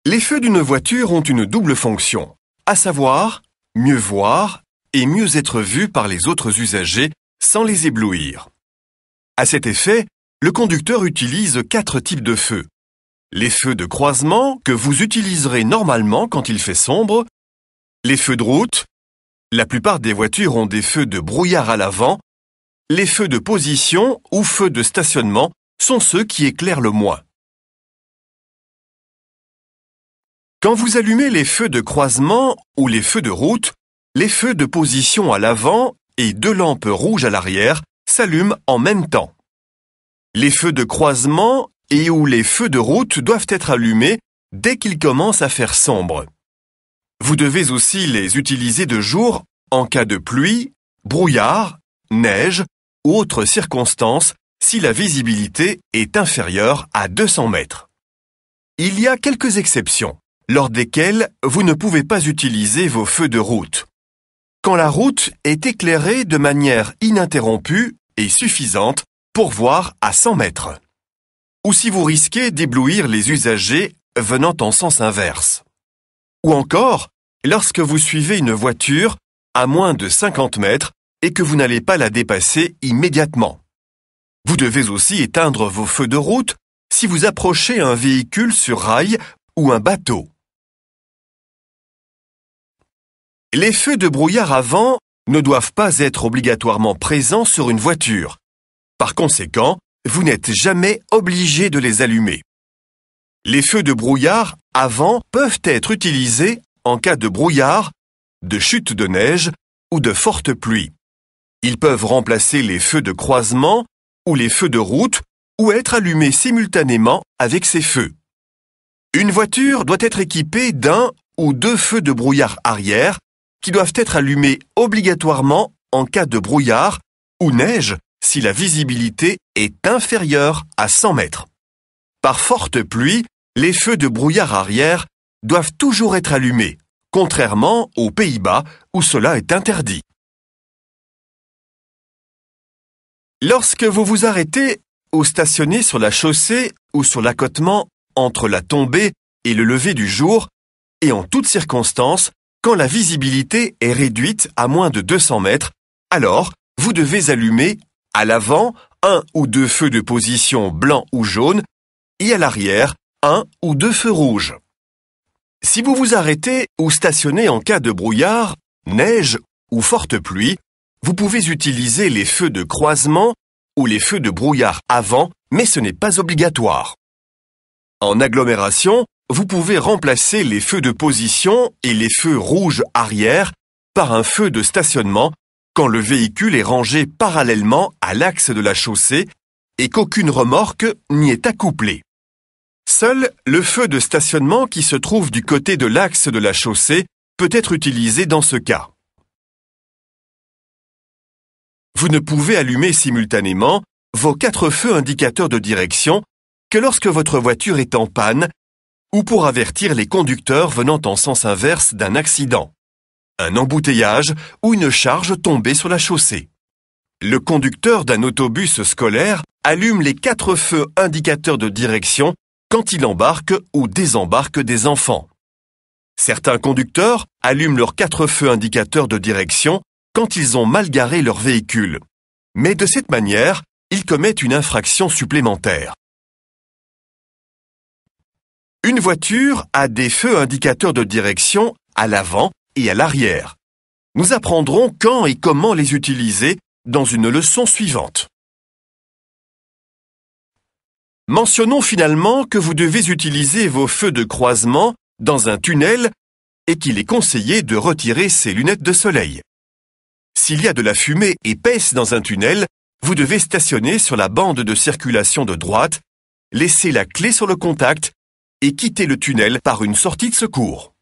Les feux d'une voiture ont une double fonction, à savoir mieux voir et mieux être vus par les autres usagers sans les éblouir. À cet effet, le conducteur utilise 4 types de feux. Les feux de croisement que vous utiliserez normalement quand il fait sombre, les feux de route, la plupart des voitures ont des feux de brouillard à l'avant, les feux de position ou feux de stationnement sont ceux qui éclairent le moins. Quand vous allumez les feux de croisement ou les feux de route, les feux de position à l'avant et 2 lampes rouges à l'arrière s'allument en même temps. Les feux de croisement et ou les feux de route doivent être allumés dès qu'ils commencent à faire sombre. Vous devez aussi les utiliser de jour en cas de pluie, brouillard, neige ou autres circonstances si la visibilité est inférieure à 200 mètres. Il y a quelques exceptions, lors desquelles vous ne pouvez pas utiliser vos feux de route. Quand la route est éclairée de manière ininterrompue et suffisante pour voir à 100 mètres. Ou si vous risquez d'éblouir les usagers venant en sens inverse. Ou encore, lorsque vous suivez une voiture à moins de 50 mètres et que vous n'allez pas la dépasser immédiatement. Vous devez aussi éteindre vos feux de route si vous approchez un véhicule sur rail ou un bateau. Les feux de brouillard avant ne doivent pas être obligatoirement présents sur une voiture. Par conséquent, vous n'êtes jamais obligé de les allumer. Les feux de brouillard avant peuvent être utilisés en cas de brouillard, de chute de neige ou de forte pluie. Ils peuvent remplacer les feux de croisement ou les feux de route ou être allumés simultanément avec ces feux. Une voiture doit être équipée d'1 ou 2 feux de brouillard arrière qui doivent être allumés obligatoirement en cas de brouillard ou neige si la visibilité est inférieure à 100 mètres. Par forte pluie, les feux de brouillard arrière doivent toujours être allumés, contrairement aux Pays-Bas où cela est interdit. Lorsque vous vous arrêtez ou stationnez sur la chaussée ou sur l'accotement entre la tombée et le lever du jour, et en toutes circonstances, quand la visibilité est réduite à moins de 200 mètres, alors vous devez allumer à l'avant 1 ou 2 feux de position blanc ou jaune et à l'arrière 1 ou 2 feux rouges. Si vous vous arrêtez ou stationnez en cas de brouillard, neige ou forte pluie, vous pouvez utiliser les feux de croisement ou les feux de brouillard avant, mais ce n'est pas obligatoire. En agglomération, vous pouvez remplacer les feux de position et les feux rouges arrière par un feu de stationnement quand le véhicule est rangé parallèlement à l'axe de la chaussée et qu'aucune remorque n'y est accouplée. Seul le feu de stationnement qui se trouve du côté de l'axe de la chaussée peut être utilisé dans ce cas. Vous ne pouvez allumer simultanément vos 4 feux indicateurs de direction que lorsque votre voiture est en panne ou pour avertir les conducteurs venant en sens inverse d'un accident, un embouteillage ou une charge tombée sur la chaussée. Le conducteur d'un autobus scolaire allume les 4 feux indicateurs de direction quand il embarque ou désembarque des enfants. Certains conducteurs allument leurs 4 feux indicateurs de direction quand ils ont mal garé leur véhicule. Mais de cette manière, ils commettent une infraction supplémentaire. Une voiture a des feux indicateurs de direction à l'avant et à l'arrière. Nous apprendrons quand et comment les utiliser dans une leçon suivante. Mentionnons finalement que vous devez utiliser vos feux de croisement dans un tunnel et qu'il est conseillé de retirer ses lunettes de soleil. S'il y a de la fumée épaisse dans un tunnel, vous devez stationner sur la bande de circulation de droite, laisser la clé sur le contact et quitter le tunnel par une sortie de secours.